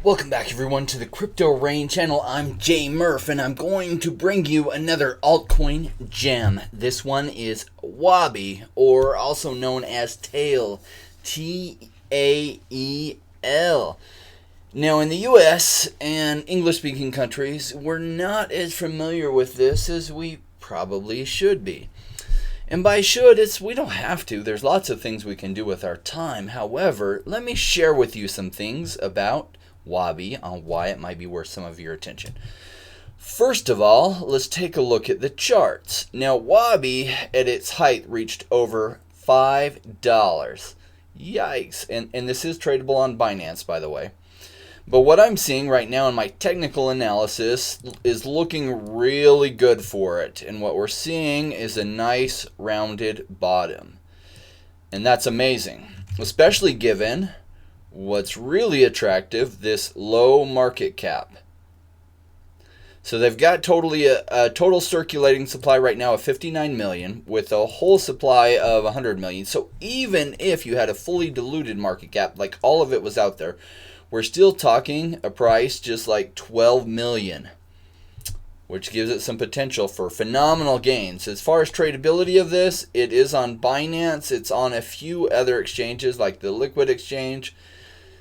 Welcome back everyone to the Crypto Rain channel. I'm Jay Murph and I'm going to bring you another altcoin gem. This one is Wabi, or also known as Tael, T-A-E-L. Now in the US and English speaking countries, we're not as familiar with this as we probably should be. And by should, we don't have to. There's lots of things we can do with our time. However, let me share with you some things about Wabi on why it might be worth some of your attention. First of all, let's take a look at the charts. Now, Wabi at its height reached over $5. Yikes. And this is tradable on Binance, by the way. But what I'm seeing right now in my technical analysis is looking really good for it. And what we're seeing is a nice rounded bottom. And that's amazing, especially given what's really attractive, this low market cap. So they've got a total circulating supply right now of 59 million with a whole supply of 100 million. So even if you had a fully diluted market cap, like all of it was out there, we're still talking a price just like 12 million, which gives it some potential for phenomenal gains. As far as tradability of this, it is on Binance. It's on a few other exchanges like the Liquid Exchange,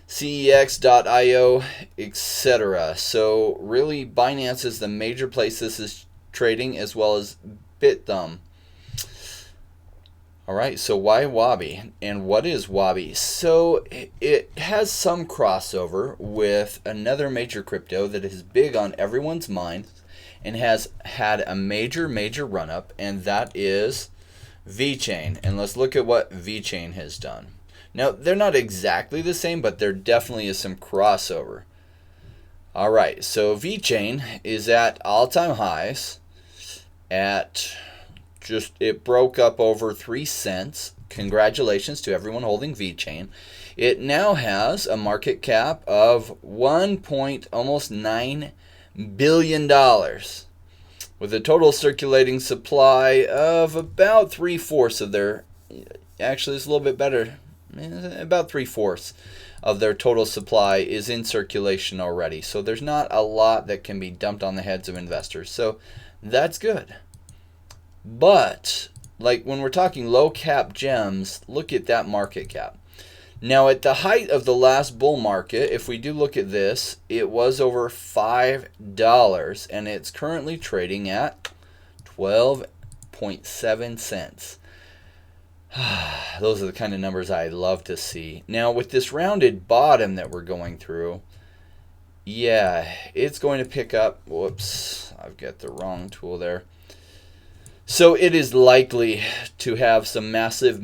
CEX.io, etc. So really Binance is the major place this is trading, as well as BitThumb. Alright, so why Wabi? And what is Wabi? So it has some crossover with another major crypto that is big on everyone's mind and has had a major run up, and that is VeChain. And let's look at what VeChain has done. Now, they're not exactly the same, but there definitely is some crossover. Alright, so VeChain is at all-time highs at it broke up over 3 cents. Congratulations to everyone holding VeChain. It now has a market cap of almost $9 billion with a total circulating supply of about 3/4 of their, actually it's a little bit better, about 3/4 of their total supply is in circulation already. So there's not a lot that can be dumped on the heads of investors. So that's good. But like when we're talking low cap gems, look at that market cap. Now at the height of the last bull market, if we do look at this, it was over $5 and it's currently trading at 12.7 cents. Those are the kind of numbers I love to see. Now with this rounded bottom that we're going through, yeah, it's going to pick up. Whoops, I've got the wrong tool there. So it is likely to have some massive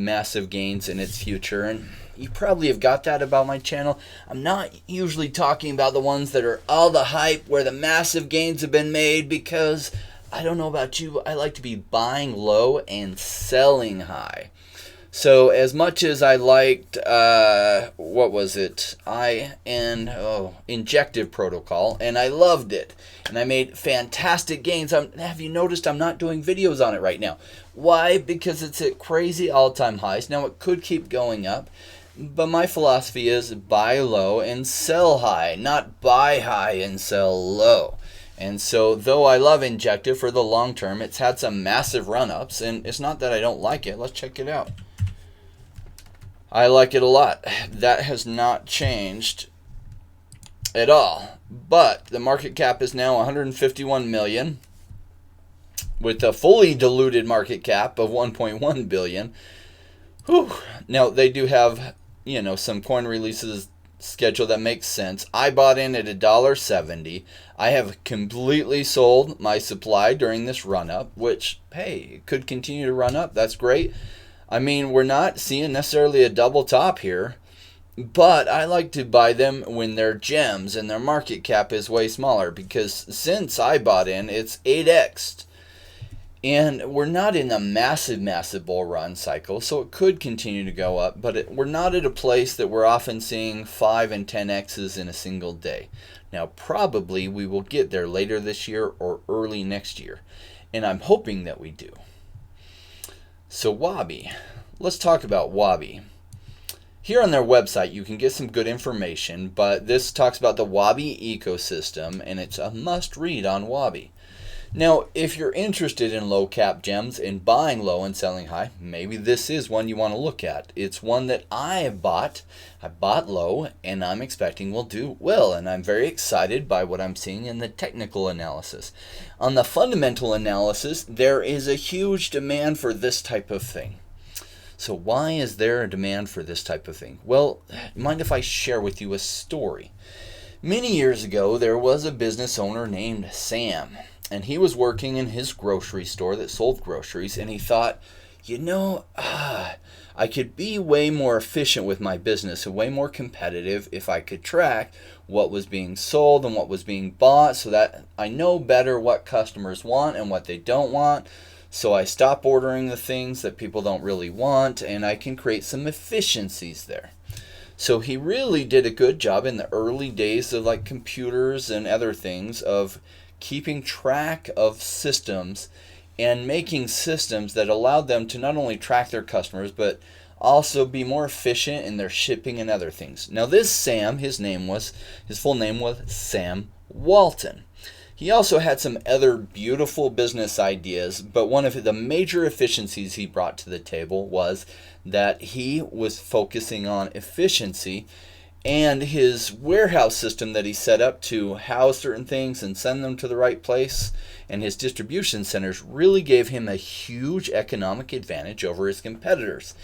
gains in its future. And you probably have got that about my channel. I'm not usually talking about the ones that are all the hype where the massive gains have been made, because I don't know about you, I like to be buying low and selling high. So as much as I liked, what was it? Injective Protocol, and I loved it. And I made fantastic gains. Have you noticed I'm not doing videos on it right now? Why? Because it's at crazy all-time highs. Now it could keep going up, but my philosophy is buy low and sell high, not buy high and sell low. And so though I love Injective for the long term, it's had some massive run-ups, and it's not that I don't like it. Let's check it out. I like it a lot. That has not changed at all. But the market cap is now 151 million with a fully diluted market cap of 1.1 billion. Whew. Now they do have, some coin releases scheduled that makes sense. I bought in at $1.70. I have completely sold my supply during this run up, which, hey, it could continue to run up. That's great. I mean, we're not seeing necessarily a double top here, but I like to buy them when they're gems and their market cap is way smaller, because since I bought in, it's 8x'd. And we're not in a massive bull run cycle, so it could continue to go up, but we're not at a place that we're often seeing 5 and 10x's in a single day. Now, probably we will get there later this year or early next year, and I'm hoping that we do. So Wabi, let's talk about Wabi. Here on their website, you can get some good information, but this talks about the Wabi ecosystem, and it's a must read on Wabi. Now, if you're interested in low cap gems and buying low and selling high, maybe this is one you want to look at. It's one that I have bought. I bought low, and I'm expecting will do well, and I'm very excited by what I'm seeing in the technical analysis. On the fundamental analysis, there is a huge demand for this type of thing. So why is there a demand for this type of thing? Well, mind if I share with you a story? Many years ago, there was a business owner named Sam. And he was working in his grocery store that sold groceries, and he thought, I could be way more efficient with my business and way more competitive if I could track what was being sold and what was being bought, so that I know better what customers want and what they don't want. So I stop ordering the things that people don't really want, and I can create some efficiencies there. So he really did a good job in the early days of like computers and other things of keeping track of systems and making systems that allowed them to not only track their customers but also be more efficient in their shipping and other things. Now this Sam, his full name was Sam Walton. He also had some other beautiful business ideas, but one of the major efficiencies he brought to the table was that he was focusing on efficiency, and his warehouse system that he set up to house certain things and send them to the right place, and his distribution centers really gave him a huge economic advantage over his competitors.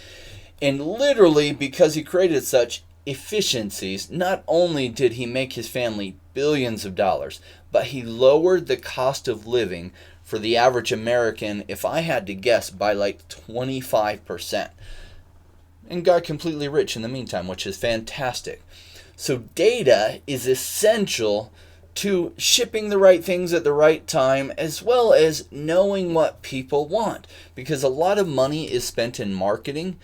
And literally, because he created such efficiencies, not only did he make his family billions of dollars, but he lowered the cost of living for the average American, if I had to guess, by like 25%. And got completely rich in the meantime, which is fantastic. So data is essential to shipping the right things at the right time, as well as knowing what people want, because a lot of money is spent in marketing,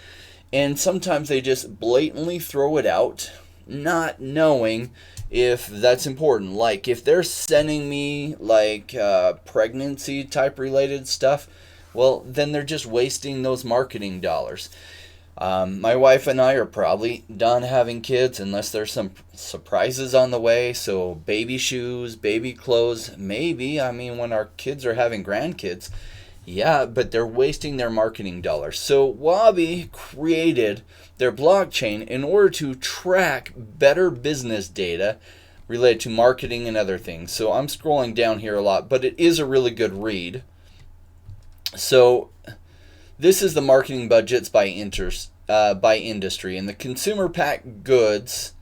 and sometimes they just blatantly throw it out, not knowing if that's important. Like if they're sending me like pregnancy type related stuff, well, then they're just wasting those marketing dollars. My wife and I are probably done having kids unless there's some surprises on the way. So baby shoes, baby clothes, maybe. I mean, when our kids are having grandkids, yeah, but they're wasting their marketing dollars. So Wabi created their blockchain in order to track better business data related to marketing and other things. So I'm scrolling down here a lot, but it is a really good read. So this is the marketing budgets by industry, and the consumer packaged goods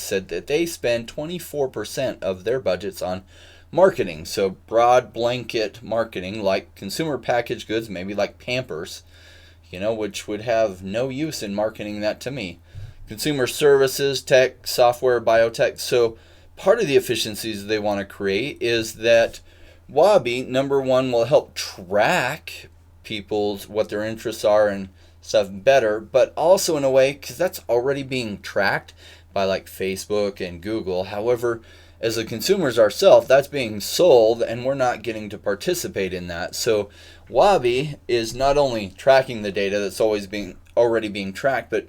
said that they spend 24% of their budgets on marketing. So broad blanket marketing, like consumer packaged goods, maybe like Pampers, which would have no use in marketing that to me. Consumer services, tech, software, biotech. So part of the efficiencies they want to create is that Wabi, number one, will help track people's what their interests are and stuff better, but also in a way, because that's already being tracked by like Facebook and Google. However, as the consumers ourselves, that's being sold and we're not getting to participate in that. So Wabi is not only tracking the data that's already being tracked, but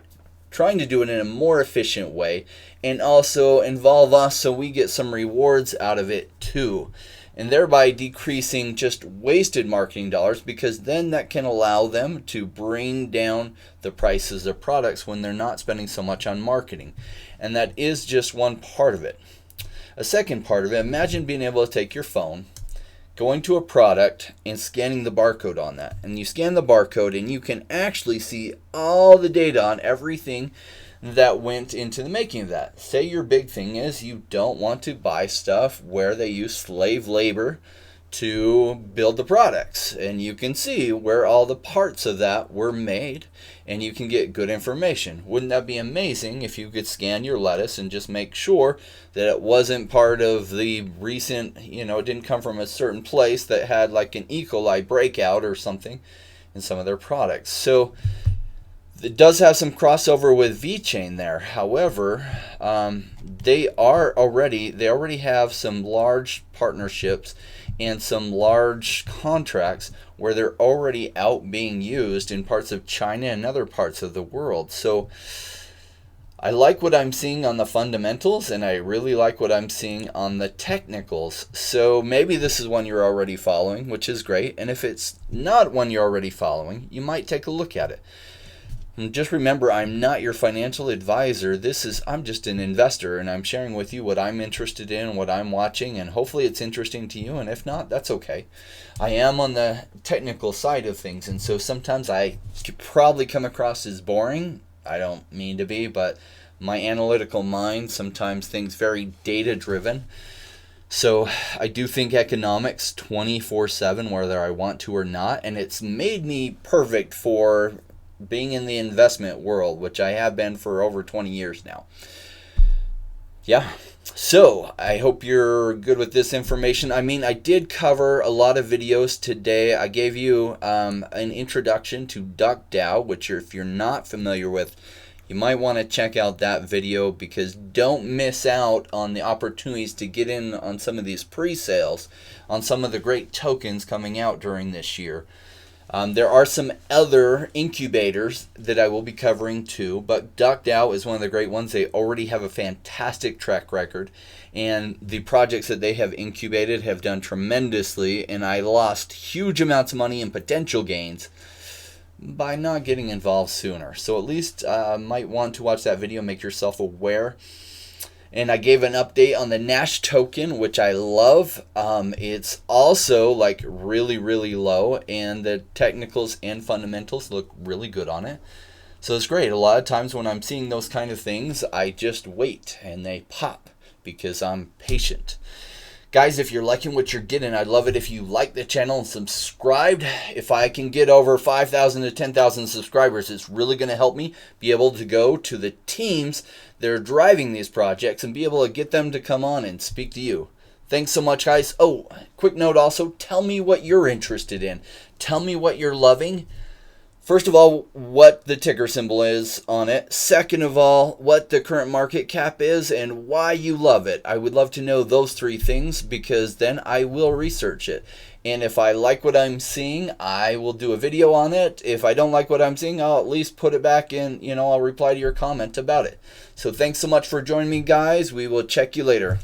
trying to do it in a more efficient way and also involve us so we get some rewards out of it too, and thereby decreasing just wasted marketing dollars, because then that can allow them to bring down the prices of products when they're not spending so much on marketing. And that is just one part of it. A second part of it, imagine being able to take your phone, going to a product and scanning the barcode on that. And you scan the barcode and you can actually see all the data on everything that went into the making of that. Say your big thing is you don't want to buy stuff where they use slave labor to build the products, and you can see where all the parts of that were made, and you can get good information. Wouldn't that be amazing if you could scan your lettuce and just make sure that it wasn't part of the recent, it didn't come from a certain place that had like an E. coli breakout or something in some of their products. So it does have some crossover with VeChain there. However, they already have some large partnerships and some large contracts where they're already out being used in parts of China and other parts of the world. So I like what I'm seeing on the fundamentals, and I really like what I'm seeing on the technicals. So maybe this is one you're already following, which is great. And if it's not one you're already following, you might take a look at it. And just remember, I'm not your financial advisor. I'm just an investor, and I'm sharing with you what I'm interested in, what I'm watching, and hopefully it's interesting to you. And if not, that's okay. I am on the technical side of things, and so sometimes I could probably come across as boring. I don't mean to be, but my analytical mind sometimes thinks very data driven. So I do think economics 24/7, whether I want to or not, and it's made me perfect for being in the investment world, which I have been for over 20 years now. Yeah. So I hope you're good with this information. I mean, I did cover a lot of videos today. I gave you an introduction to DuckDAO, which if you're not familiar with, you might want to check out that video, because don't miss out on the opportunities to get in on some of these pre-sales on some of the great tokens coming out during this year. There are some other incubators that I will be covering too, but DuckDAO is one of the great ones. They already have a fantastic track record, and the projects that they have incubated have done tremendously, and I lost huge amounts of money in potential gains by not getting involved sooner. So at least might want to watch that video, make yourself aware. And I gave an update on the Nash token, which I love. It's also like really, really low, and the technicals and fundamentals look really good on it. So it's great. A lot of times when I'm seeing those kind of things, I just wait and they pop because I'm patient. Guys, if you're liking what you're getting, I'd love it if you like the channel and subscribed. If I can get over 5,000 to 10,000 subscribers, it's really going to help me be able to go to the teams that are driving these projects and be able to get them to come on and speak to you. Thanks so much, guys. Oh, quick note also, tell me what you're interested in. Tell me what you're loving. First of all, what the ticker symbol is on it. Second of all, what the current market cap is and why you love it. I would love to know those three things, because then I will research it. And if I like what I'm seeing, I will do a video on it. If I don't like what I'm seeing, I'll at least put it back in, I'll reply to your comment about it. So thanks so much for joining me, guys. We will check you later.